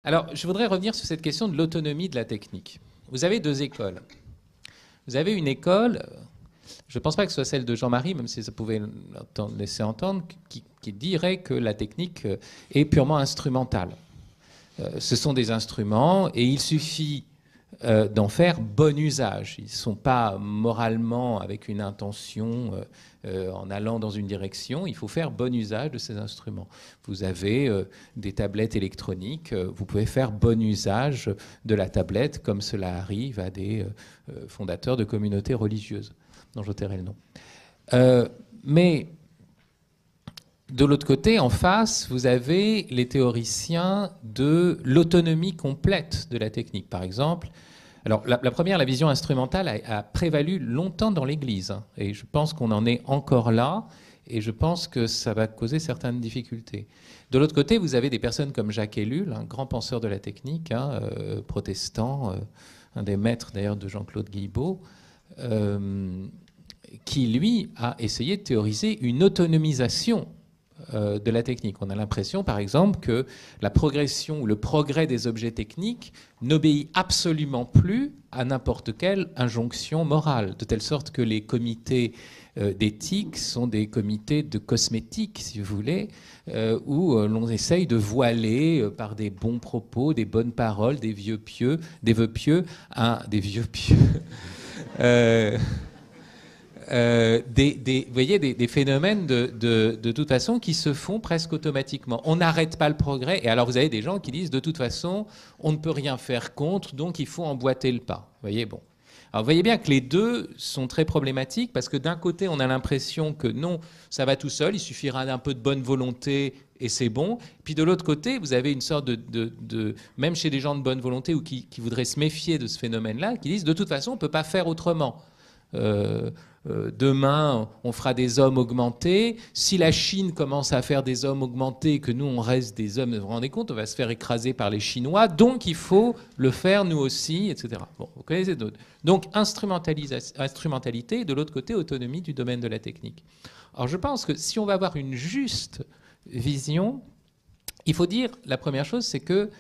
Alors, je voudrais revenir sur cette question de l'autonomie de la technique. Vous avez deux écoles. Vous avez une école, je ne pense pas que ce soit celle de Jean-Marie, même si ça pouvait laisser entendre, qui dirait que la technique est purement instrumentale. Ce sont des instruments et il suffit d'en faire bon usage. Ils ne sont pas moralement avec une intention en allant dans une direction. Il faut faire bon usage de ces instruments. Vous avez des tablettes électroniques. Vous pouvez faire bon usage de la tablette comme cela arrive à des fondateurs de communautés religieuses, dont je tairai le nom. Mais de l'autre côté, en face, vous avez les théoriciens de l'autonomie complète de la technique. Par exemple, alors la première, la vision instrumentale, a prévalu longtemps dans l'Église. Hein, et je pense qu'on en est encore là. Et je pense que ça va causer certaines difficultés. De l'autre côté, vous avez des personnes comme Jacques Ellul, un grand penseur de la technique, protestant, un des maîtres d'ailleurs de Jean-Claude Guilbeault, qui, lui, a essayé de théoriser une autonomisation de la technique. On a l'impression, par exemple, que la progression ou le progrès des objets techniques n'obéit absolument plus à n'importe quelle injonction morale, de telle sorte que les comités d'éthique sont des comités de cosmétique, si vous voulez, où l'on essaye de voiler par des bons propos, des bonnes paroles, des vœux pieux, des vieux pieux. Vous voyez, des phénomènes de toute façon qui se font presque automatiquement. On n'arrête pas le progrès. Et alors vous avez des gens qui disent de toute façon, on ne peut rien faire contre, donc il faut emboîter le pas. Vous voyez, bon. Alors vous voyez bien que les deux sont très problématiques parce que d'un côté, on a l'impression que non, ça va tout seul, il suffira d'un peu de bonne volonté et c'est bon. Puis de l'autre côté, vous avez une sorte même chez des gens de bonne volonté ou qui voudraient se méfier de ce phénomène-là, qui disent de toute façon, on ne peut pas faire autrement. Demain, on fera des hommes augmentés. Si la Chine commence à faire des hommes augmentés et que nous, on reste des hommes, vous vous rendez compte, on va se faire écraser par les Chinois. Donc, il faut le faire nous aussi, etc. Bon, vous connaissez d'autres. Donc, instrumentalité et de l'autre côté, autonomie du domaine de la technique. Alors, je pense que si on va avoir une juste vision, il faut dire, la première chose, c'est que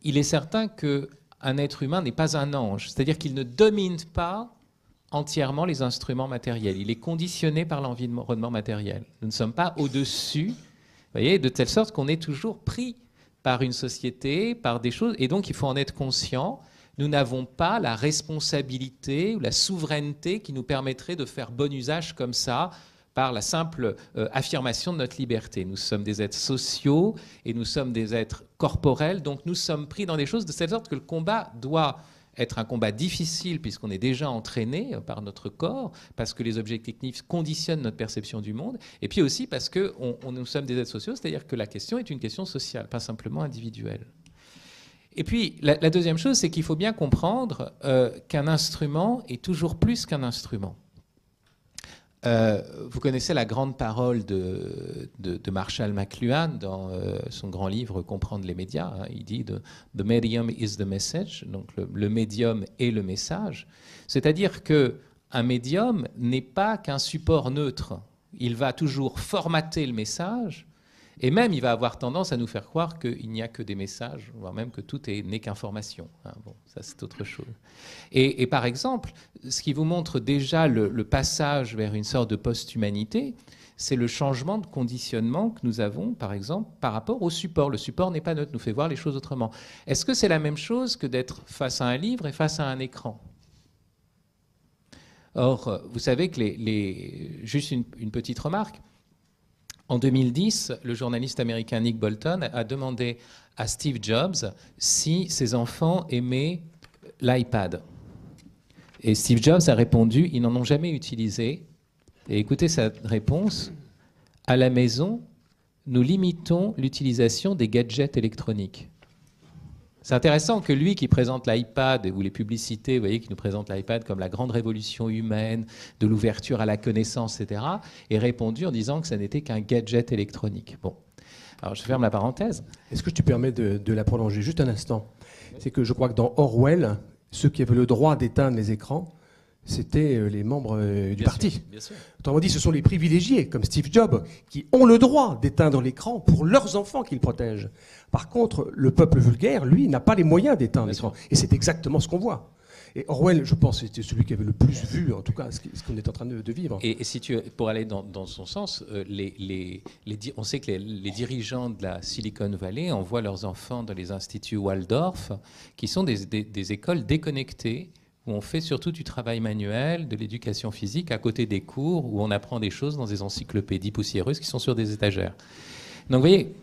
il est certain qu'un être humain n'est pas un ange. C'est-à-dire qu'il ne domine pas entièrement les instruments matériels. Il est conditionné par l'environnement matériel. Nous ne sommes pas au-dessus, vous voyez, de telle sorte qu'on est toujours pris par une société, par des choses, et donc il faut en être conscient. Nous n'avons pas la responsabilité ou la souveraineté qui nous permettrait de faire bon usage comme ça, par la simple affirmation de notre liberté. Nous sommes des êtres sociaux et nous sommes des êtres corporels, donc nous sommes pris dans des choses de telle sorte que le combat doit être un combat difficile puisqu'on est déjà entraîné par notre corps, parce que les objets techniques conditionnent notre perception du monde, et puis aussi parce que nous sommes des êtres sociaux, c'est-à-dire que la question est une question sociale, pas simplement individuelle. Et puis la deuxième chose, c'est qu'il faut bien comprendre qu'un instrument est toujours plus qu'un instrument. Vous connaissez la grande parole de Marshall McLuhan dans son grand livre Comprendre les médias. Hein. Il dit « The medium is the message », donc le médium est le message. C'est-à-dire qu'un médium n'est pas qu'un support neutre. Il va toujours formater le message, et même il va avoir tendance à nous faire croire qu'il n'y a que des messages, voire même que tout n'est qu'information. Hein. Bon, ça c'est autre chose. Et par exemple, ce qui vous montre déjà le passage vers une sorte de post-humanité, c'est le changement de conditionnement que nous avons, par exemple, par rapport au support. Le support n'est pas neutre, nous fait voir les choses autrement. Est-ce que c'est la même chose que d'être face à un livre et face à un écran ? Or, vous savez que juste une petite remarque, en 2010, le journaliste américain Nick Bolton a demandé à Steve Jobs si ses enfants aimaient l'iPad. Et Steve Jobs a répondu, ils n'en ont jamais utilisé. Et écoutez sa réponse, à la maison, nous limitons l'utilisation des gadgets électroniques. C'est intéressant que lui qui présente l'iPad, ou les publicités, vous voyez, qui nous présentent l'iPad comme la grande révolution humaine, de l'ouverture à la connaissance, etc., ait répondu en disant que ça n'était qu'un gadget électronique. Bon, alors je ferme la parenthèse. Est-ce que tu permets de la prolonger juste un instant ? C'est que je crois que dans Orwell, ceux qui avaient le droit d'éteindre les écrans, C'était les membres du Bien parti. sûr, bien sûr. Autrement dit, ce sont les privilégiés, comme Steve Jobs, qui ont le droit d'éteindre l'écran pour leurs enfants qu'ils protègent. Par contre, le peuple vulgaire, lui, n'a pas les moyens d'éteindre Bien l'écran. sûr. Et c'est exactement ce qu'on voit. Et Orwell, je pense, c'était celui qui avait le plus vu, en tout cas, ce qu'on est en train de vivre. Et si tu, pour aller dans son sens, on sait que les dirigeants de la Silicon Valley envoient leurs enfants dans les instituts Waldorf, qui sont des écoles déconnectées, où on fait surtout du travail manuel, de l'éducation physique, à côté des cours, où on apprend des choses dans des encyclopédies poussiéreuses qui sont sur des étagères. Donc vous voyez,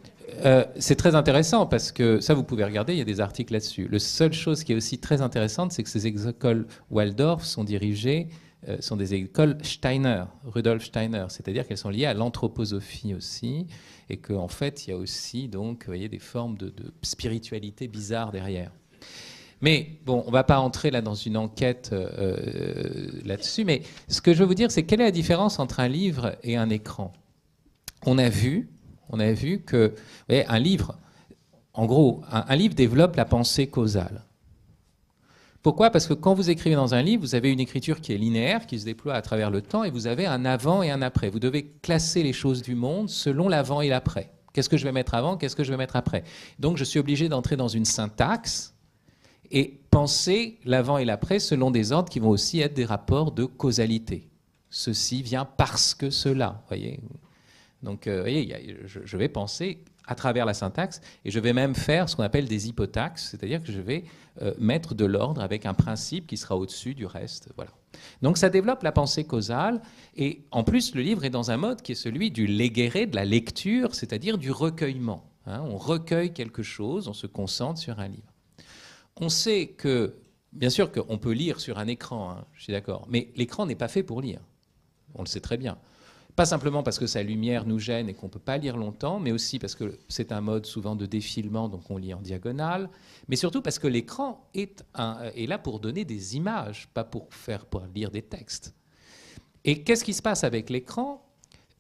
c'est très intéressant parce que ça, vous pouvez regarder, il y a des articles là-dessus. La seule chose qui est aussi très intéressante, c'est que ces écoles Waldorf sont dirigées, sont des écoles Steiner, Rudolf Steiner, c'est-à-dire qu'elles sont liées à l'anthroposophie aussi, et qu'en fait, il y a aussi donc, vous voyez, des formes de spiritualité bizarre derrière. Mais bon, on ne va pas entrer là dans une enquête là-dessus, mais ce que je veux vous dire, c'est quelle est la différence entre un livre et un écran? On a vu que, vous voyez, un livre, en gros, un livre développe la pensée causale. Pourquoi? Parce que quand vous écrivez dans un livre, vous avez une écriture qui est linéaire, qui se déploie à travers le temps, et vous avez un avant et un après. Vous devez classer les choses du monde selon l'avant et l'après. Qu'est-ce que je vais mettre avant? Qu'est-ce que je vais mettre après? Donc je suis obligé d'entrer dans une syntaxe et penser l'avant et l'après selon des ordres qui vont aussi être des rapports de causalité. Ceci vient parce que cela, voyez. Donc, vous voyez, je vais penser à travers la syntaxe et je vais même faire ce qu'on appelle des hypotaxes, c'est-à-dire que je vais mettre de l'ordre avec un principe qui sera au-dessus du reste. Voilà. Donc, ça développe la pensée causale et en plus, le livre est dans un mode qui est celui du légéré, de la lecture, c'est-à-dire du recueillement. Hein. On recueille quelque chose, on se concentre sur un livre. On sait que, bien sûr qu'on peut lire sur un écran, hein, je suis d'accord, mais l'écran n'est pas fait pour lire. On le sait très bien. Pas simplement parce que sa lumière nous gêne et qu'on ne peut pas lire longtemps, mais aussi parce que c'est un mode souvent de défilement, donc on lit en diagonale, mais surtout parce que l'écran est là pour donner des images, pas pour lire des textes. Et qu'est-ce qui se passe avec l'écran?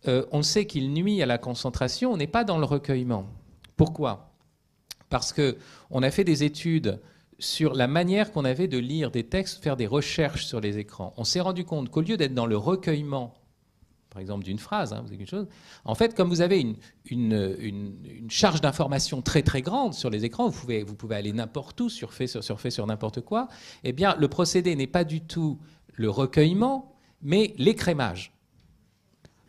On sait qu'il nuit à la concentration, on n'est pas dans le recueillement. Pourquoi? Parce qu'on a fait des études sur la manière qu'on avait de lire des textes, faire des recherches sur les écrans. On s'est rendu compte qu'au lieu d'être dans le recueillement, par exemple d'une phrase, hein, vous avez quelque chose, en fait, comme vous avez une charge d'information très très grande sur les écrans, vous pouvez aller n'importe où, surfer sur n'importe quoi, eh bien, le procédé n'est pas du tout le recueillement, mais l'écrémage.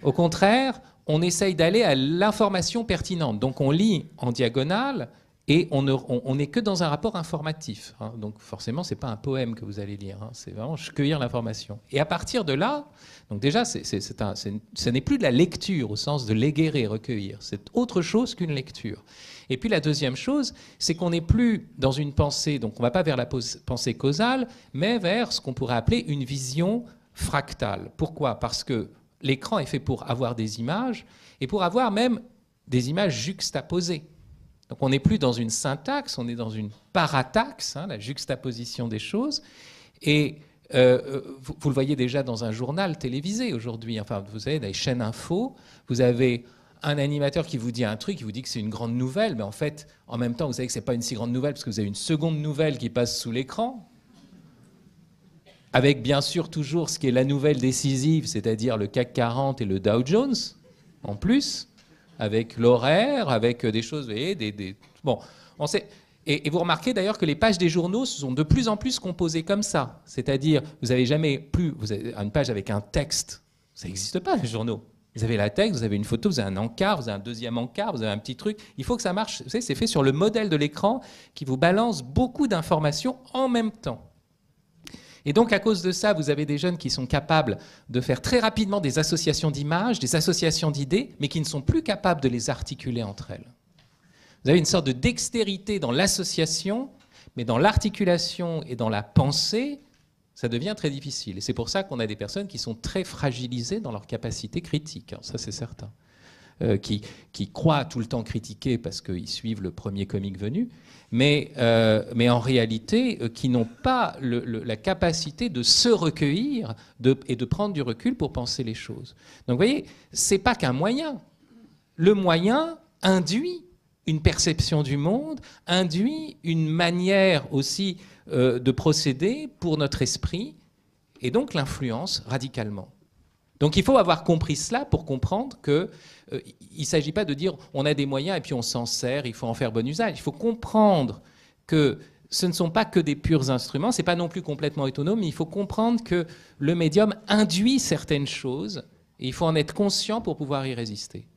Au contraire, on essaye d'aller à l'information pertinente. Donc on lit en diagonale, et on n'est que dans un rapport informatif. Hein. Donc forcément, ce n'est pas un poème que vous allez lire, hein. C'est vraiment cueillir l'information. Et à partir de là, donc déjà, ce n'est plus de la lecture au sens de légérer, recueillir. C'est autre chose qu'une lecture. Et puis la deuxième chose, c'est qu'on n'est plus dans une pensée, donc on ne va pas vers la pensée causale, mais vers ce qu'on pourrait appeler une vision fractale. Pourquoi? Parce que l'écran est fait pour avoir des images, et pour avoir même des images juxtaposées. Donc on n'est plus dans une syntaxe, on est dans une parataxe, hein, la juxtaposition des choses. Et vous le voyez déjà dans un journal télévisé aujourd'hui. Enfin, vous savez, dans les chaînes info, vous avez un animateur qui vous dit un truc, qui vous dit que c'est une grande nouvelle, mais en fait, en même temps, vous savez que ce n'est pas une si grande nouvelle parce que vous avez une seconde nouvelle qui passe sous l'écran, avec bien sûr toujours ce qui est la nouvelle décisive, c'est-à-dire le CAC 40 et le Dow Jones, en plus, avec l'horaire, avec des choses, vous voyez, bon, on sait. Et vous remarquez d'ailleurs que les pages des journaux sont de plus en plus composées comme ça. C'est-à-dire, vous n'avez jamais plus vous avez une page avec un texte. Ça n'existe pas, les journaux. Vous avez la texte, vous avez une photo, vous avez un encart, vous avez un deuxième encart, vous avez un petit truc. Il faut que ça marche. Vous savez, c'est fait sur le modèle de l'écran qui vous balance beaucoup d'informations en même temps. Et donc, à cause de ça, vous avez des jeunes qui sont capables de faire très rapidement des associations d'images, des associations d'idées, mais qui ne sont plus capables de les articuler entre elles. Vous avez une sorte de dextérité dans l'association, mais dans l'articulation et dans la pensée, ça devient très difficile. Et c'est pour ça qu'on a des personnes qui sont très fragilisées dans leur capacité critique, ça c'est certain. Qui croient tout le temps critiquer parce qu'ils suivent le premier comique venu, mais en réalité, qui n'ont pas la capacité de se recueillir et de prendre du recul pour penser les choses. Donc vous voyez, ce n'est pas qu'un moyen. Le moyen induit une perception du monde, induit une manière aussi de procéder pour notre esprit. et donc l'influence radicalement. Donc il faut avoir compris cela pour comprendre qu'il ne s'agit pas de dire on a des moyens et puis on s'en sert, il faut en faire bon usage. Il faut comprendre que ce ne sont pas que des purs instruments, ce n'est pas non plus complètement autonome, mais il faut comprendre que le médium induit certaines choses et il faut en être conscient pour pouvoir y résister.